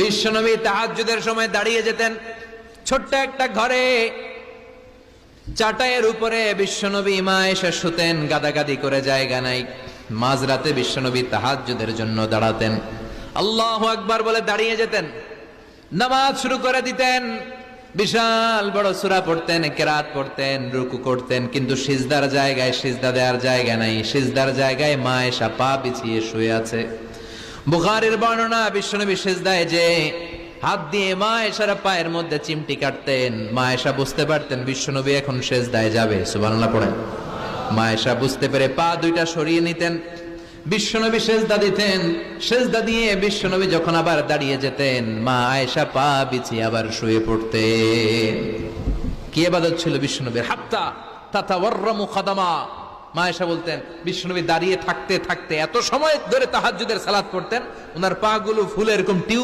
বিশ্বনবী তাহাজ্জুদের সময় দাঁড়িয়ে যেতেন। ছোট্ট একটা ঘরে চাটাইয়ের উপরে বিশ্বনবী মা এসে শুতেন, গাদাগাদি করে জায়গা নাই। মাঝরাতে বিশ্বনবী তাহাজ্জুদের জন্য দাঁড়াতেন, আল্লাহু আকবার বলে দাঁড়িয়ে যেতেন, নামাজ শুরু করে দিতেন। বিশাল বড় সূরা পড়তেন, কেরাত পড়তেন, রুকু করতেন, কিন্তু সিজদার জায়গায় সিজদা দেওয়ার জায়গা নাই। সিজদার জায়গায় মা এসা পা বিছিয়ে শুয়ে আছে। বুখারীর বর্ণনা, বিশ্বনবী সিজদায় যে হাত দিয়ে মা এসার পায়ের মধ্যে চিমটি কাটতেন, মা এসা বুঝতে পারতেন বিশ্বনবী এখন সিজদায় যাবে। সুবহানাল্লাহ পড়েন। মা এসা বুঝতে পেরে পা দুইটা সরিয়ে নিতেন, বিশ্বনবী সিজদা দিতেন। সিজদা দিয়ে বিশ্বনবী যখন আবার দাঁড়িয়ে যেতেন, মা আয়েশা পা বিছিয়ে আবার শুয়ে পড়তেন। কি ইবাদত ছিল বিশ্বনবীর! হাত্তা তাতাওয়াররামু খাদামা। মা আয়েশা বলতেন বিশ্বনবী দাঁড়িয়ে থাকতে থাকতে এত সময় ধরে তাহাজ্জুদের সালাত পড়তেন, ওনার পা গুলো ফুলে এরকম টিউব